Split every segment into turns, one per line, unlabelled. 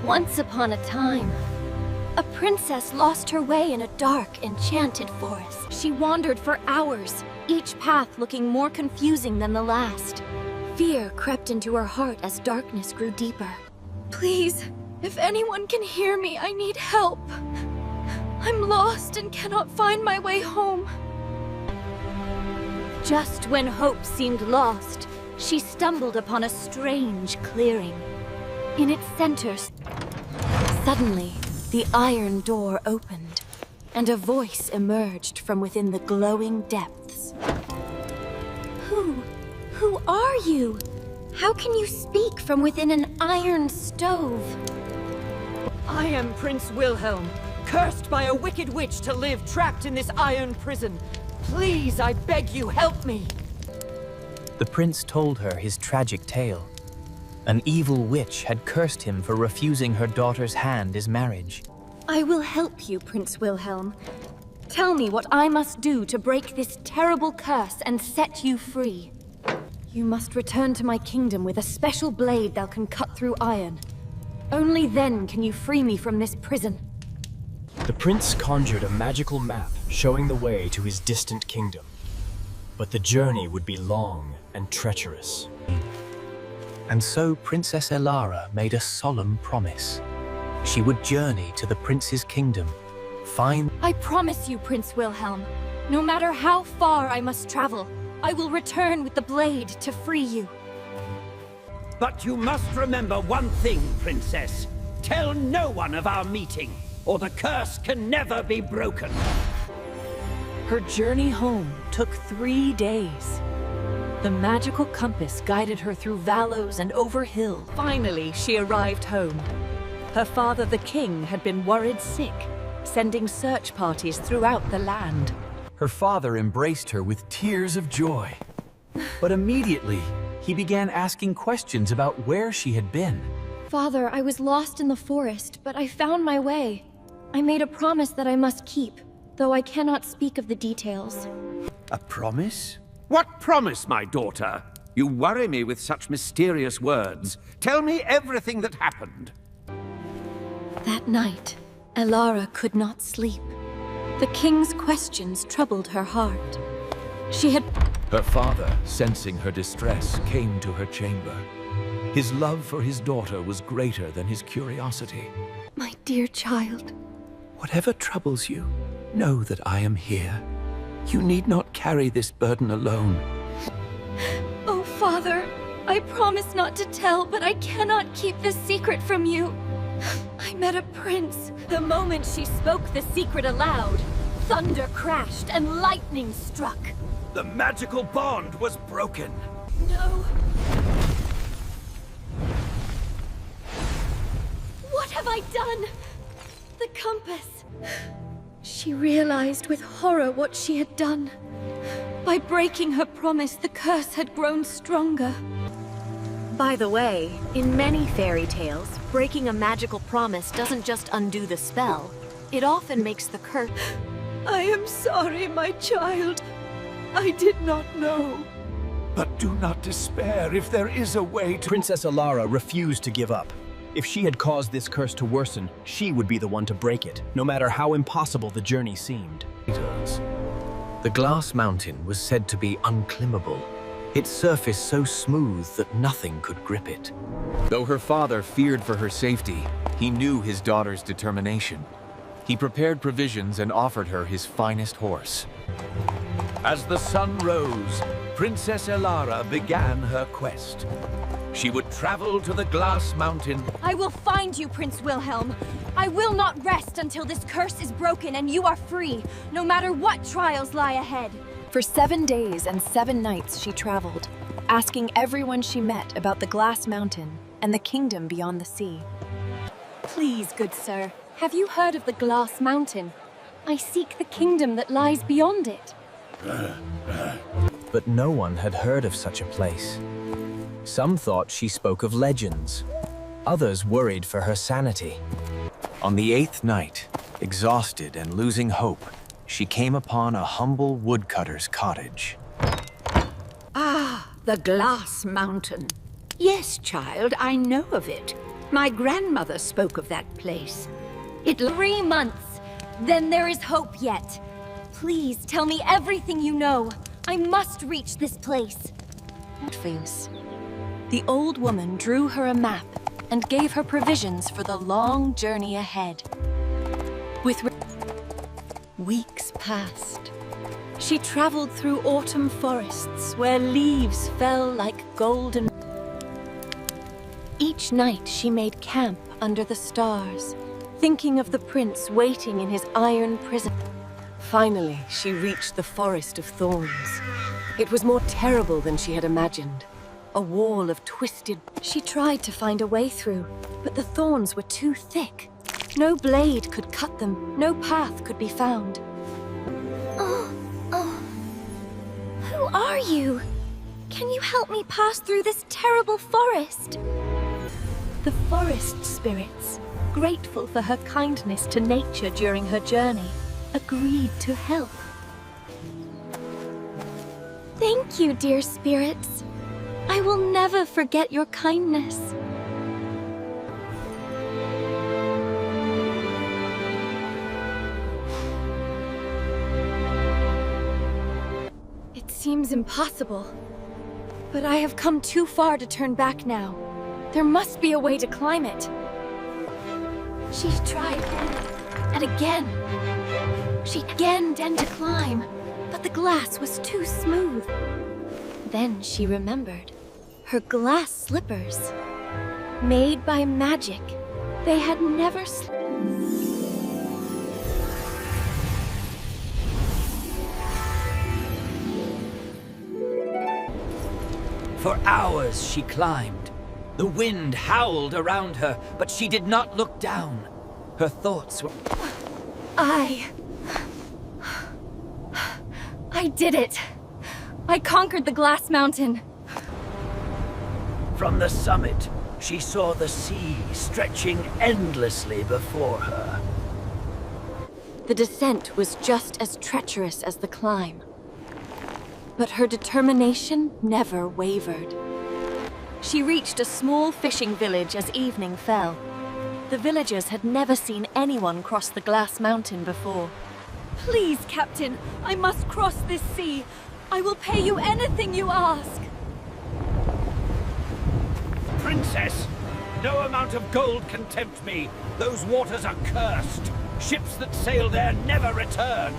Once upon a time, a princess lost her way in a dark, enchanted forest. She wandered for hours, each path looking more confusing than the last. Fear crept into her heart as darkness grew deeper. Please, if anyone can hear me, I need help. I'm lost and cannot find my way home. Just when hope seemed lost, she stumbled upon a strange clearing. In its center, suddenly, the iron door opened, and a voice emerged from within the glowing depths. Who are you? How can you speak from within an iron stove?
I am Prince Wilhelm, cursed by a wicked witch to live trapped in this iron prison. Please, I beg you, help me!
The prince told her his tragic tale. An evil witch had cursed him for refusing her daughter's hand as marriage.
I will help you, Prince Wilhelm. Tell me what I must do to break this terrible curse and set you free. You must return to my kingdom with a special blade that can cut through iron. Only then can you free me from this prison.
The prince conjured a magical map showing the way to his distant kingdom. But the journey would be long and treacherous.
And so Princess Elara made a solemn promise. She would journey to the prince's kingdom, find...
I promise you, Prince Wilhelm, no matter how far I must travel, I will return with the blade to free you.
But you must remember one thing, Princess. Tell no one of our meeting, or the curse can never be broken.
Her journey home took 3 days. The magical compass guided her through valleys and over hills. Finally, she arrived home. Her father, the king, had been worried sick, sending search parties throughout the land.
Her father embraced her with tears of joy. But immediately, he began asking questions about where she had been.
Father, I was lost in the forest, but I found my way. I made a promise that I must keep, though I cannot speak of the details.
A promise? What promise, my daughter? You worry me with such mysterious words. Tell me everything that happened.
That night, Elara could not sleep. The king's questions troubled her heart. She had...
Her father, sensing her distress, came to her chamber. His love for his daughter was greater than his curiosity.
My dear child.
Whatever troubles you, know that I am here. You need not carry this burden alone.
Oh, Father, I promise not to tell, but I cannot keep this secret from you. I met a prince. The moment she spoke the secret aloud, thunder crashed and lightning struck.
The magical bond was broken.
No. What have I done? The compass. She realized with horror what she had done. By breaking her promise, the curse had grown stronger. By the way, in many fairy tales, breaking a magical promise doesn't just undo the spell. It often makes the curse...
I am sorry, my child. I did not know.
But do not despair if there is a way to...
Princess Elara refused to give up. If she had caused this curse to worsen, she would be the one to break it, no matter how impossible the journey seemed.
The glass mountain was said to be unclimbable, its surface so smooth that nothing could grip it.
Though her father feared for her safety, he knew his daughter's determination. He prepared provisions and offered her his finest horse. As the sun rose, Princess Elara began her quest. She would travel to the glass mountain.
I will find you, Prince Wilhelm. I will not rest until this curse is broken and you are free, no matter what trials lie ahead. For 7 days and 7 nights she traveled, asking everyone she met about the glass mountain and the kingdom beyond the sea. Please, good sir, have you heard of the glass mountain? I seek the kingdom that lies beyond it.
But no one had heard of such a place. Some thought she spoke of legends. Others worried for her sanity. On the 8th night, exhausted and losing hope, she came upon a humble woodcutter's cottage.
Ah, the glass mountain. Yes, child, I know of it. My grandmother spoke of that place.
3 months. Then there is hope yet. Please tell me everything you know. I must reach this place.
Face. The old woman drew her a map and gave her provisions for the long journey ahead. Weeks passed. She traveled through autumn forests where leaves fell like golden. Each night she made camp under the stars, thinking of the prince waiting in his iron prison. Finally, she reached the forest of thorns. It was more terrible than she had imagined. A wall of twisted... She tried to find a way through, but the thorns were too thick. No blade could cut them, no path could be found.
Who are you? Can you help me pass through this terrible forest?
The forest spirits, grateful for her kindness to nature during her journey, agreed to help.
Thank you, dear spirits. I will never forget your kindness. It seems impossible, but I have come too far to turn back now. There must be a way to climb it. She tried and again. She again to climb, but the glass was too smooth. Then she remembered. Her glass slippers. Made by magic. They had never
For hours she climbed. The wind howled around her, but she did not look down. Her thoughts were...
I did it! I conquered the glass mountain.
From the summit, she saw the sea stretching endlessly before her.
The descent was just as treacherous as the climb. But her determination never wavered. She reached a small fishing village as evening fell. The villagers had never seen anyone cross the glass mountain before.
Please, Captain, I must cross this sea. I will pay you anything you ask.
Princess, no amount of gold can tempt me. Those waters are cursed. Ships that sail there never return.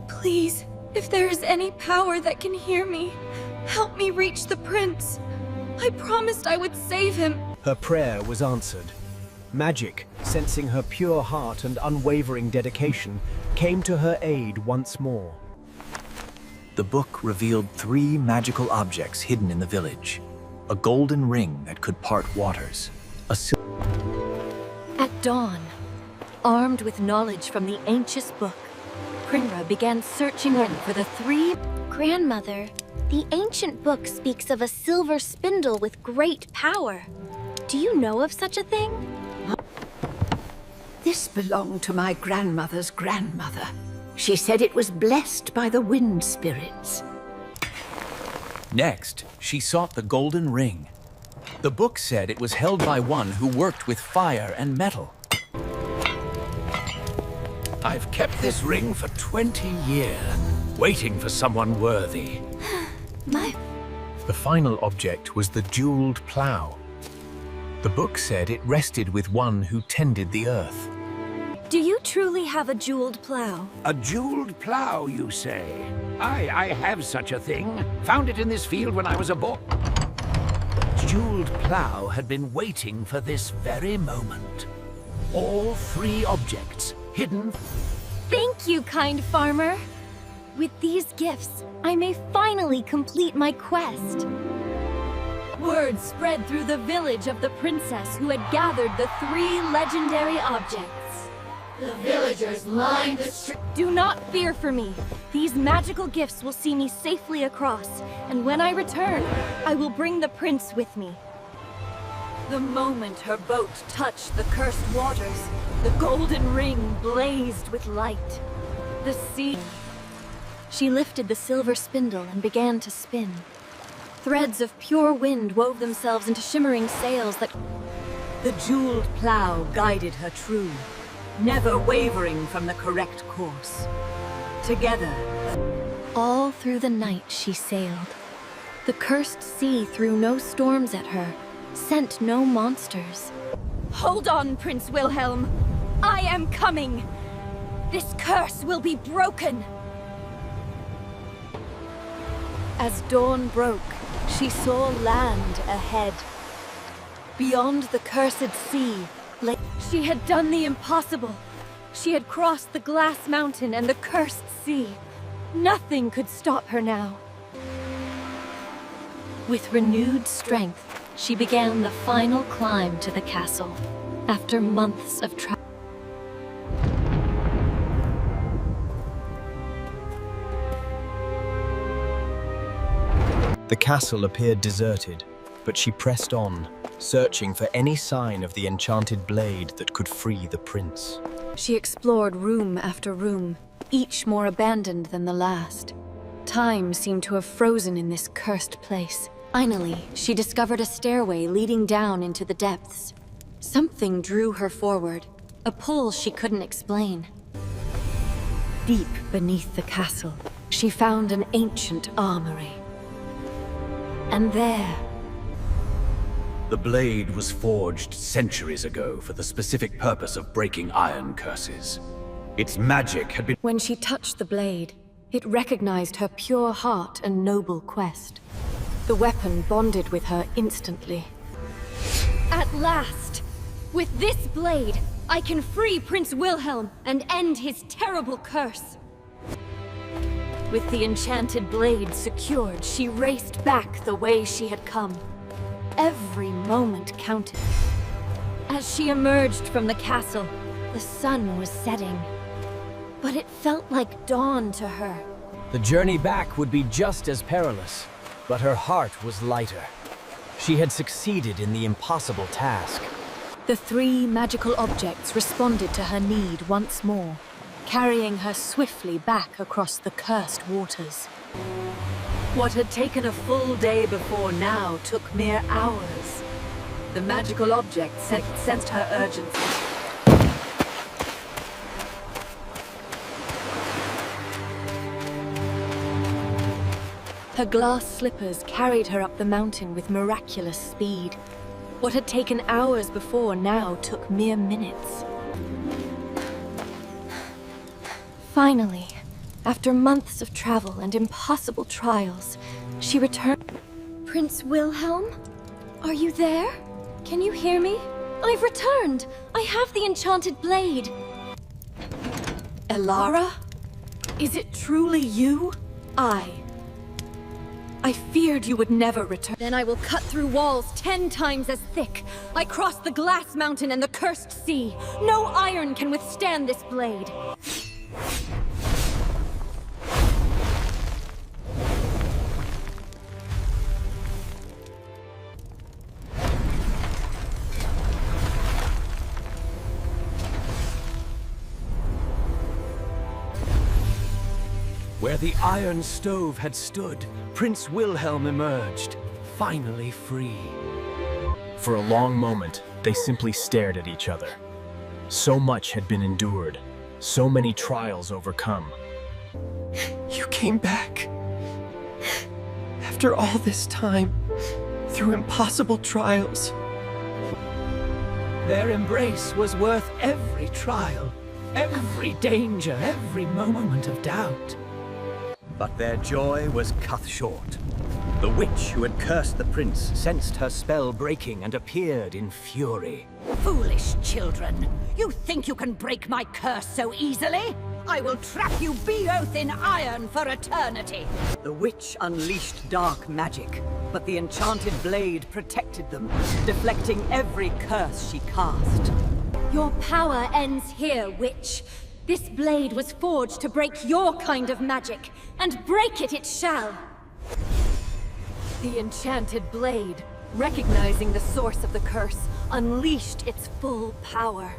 Please, if there is any power that can hear me, help me reach the prince. I promised I would save him.
Her prayer was answered. Magic, sensing her pure heart and unwavering dedication, came to her aid once more.
The book revealed 3 magical objects hidden in the village. A golden ring that could part waters.
At dawn, armed with knowledge from the ancient book, Primra began searching for the 3...
Grandmother, the ancient book speaks of a silver spindle with great power. Do you know of such a thing?
This belonged to my grandmother's grandmother. She said it was blessed by the wind spirits.
Next, she sought the golden ring. The book said it was held by one who worked with fire and metal.
I've kept this ring for 20 years, waiting for someone worthy.
The final object was the jeweled plow. The book said it rested with one who tended the earth.
Do you truly have a jeweled plow?
A jeweled plow, you say? I have such a thing. Found it in this field when I was a boy. Jeweled plow had been waiting for this very moment. All 3 objects hidden.
Thank you, kind farmer. With these gifts, I may finally complete my quest. Word spread through the village of the princess who had gathered the 3 legendary objects. The villagers lined the street. Do not fear for me. These magical gifts will see me safely across, and when I return, I will bring the prince with me.
The moment her boat touched the cursed waters, the golden ring blazed with light. The sea...
She lifted the silver spindle and began to spin. Threads of pure wind wove themselves into shimmering sails that...
The jeweled plow guided her true, never wavering from the correct course. Together,
all through the night she sailed. The cursed sea threw no storms at her, sent no monsters. Hold on, Prince Wilhelm. I am coming. This curse will be broken. As dawn broke, she saw land ahead. Beyond the cursed sea, she had done the impossible. She had crossed the glass mountain and the cursed sea. Nothing could stop her now. With renewed strength, she began the final climb to the castle. After months of travel.
The castle appeared deserted, but she pressed on, searching for any sign of the enchanted blade that could free the prince.
She explored room after room, each more abandoned than the last. Time seemed to have frozen in this cursed place. Finally, she discovered a stairway leading down into the depths. Something drew her forward, a pull she couldn't explain. Deep beneath the castle, she found an ancient armory. And there...
The blade was forged centuries ago for the specific purpose of breaking iron curses. Its magic had been...
When she touched the blade, it recognized her pure heart and noble quest. The weapon bonded with her instantly. At last! With this blade, I can free Prince Wilhelm and end his terrible curse. With the enchanted blade secured, she raced back the way she had come. Every moment counted. As she emerged from the castle, the sun was setting. But it felt like dawn to her.
The journey back would be just as perilous, but her heart was lighter. She had succeeded in the impossible task.
The three magical objects responded to her need once more, carrying her swiftly back across the cursed waters.
what had taken a full day before now took mere hours. The magical object sensed her urgency.
Her glass slippers carried her up the mountain with miraculous speed. What had taken hours before now took mere minutes. Finally, after months of travel and impossible trials, she returned. Prince Wilhelm? Are you there? Can you hear me? I've returned! I have the enchanted blade!
Elara? Is it truly you? I feared you would never return.
Then I will cut through walls 10 times as thick. I cross the glass mountain and the cursed sea. No iron can withstand this blade.
Where the iron stove had stood, Prince Wilhelm emerged, finally free.
For a long moment, they simply stared at each other. So much had been endured, so many trials overcome.
You came back. After all this time, through impossible trials.
Their embrace was worth every trial, every danger, every moment of doubt.
But their joy was cut short. The witch who had cursed the prince sensed her spell breaking and appeared in fury.
Foolish children! You think you can break my curse so easily? I will trap you both in iron for eternity!
The witch unleashed dark magic, but the enchanted blade protected them, deflecting every curse she cast.
Your power ends here, witch. This blade was forged to break your kind of magic, and break it shall! The enchanted blade, recognizing the source of the curse, unleashed its full power.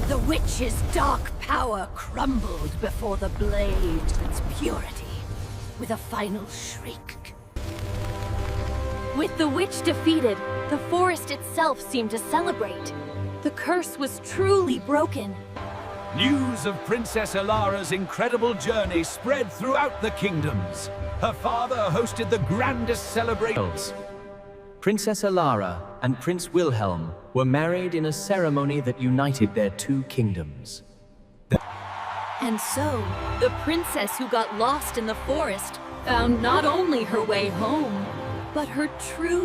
The witch's dark power crumbled before the blade of its purity, with a final shriek.
With the witch defeated, the forest itself seemed to celebrate. The curse was truly broken.
News of Princess Alara's incredible journey spread throughout the kingdoms. Her father hosted the grandest celebrations.
Princess Alara and Prince Wilhelm were married in a ceremony that united their two kingdoms.
And so, the princess who got lost in the forest found not only her way home, but her true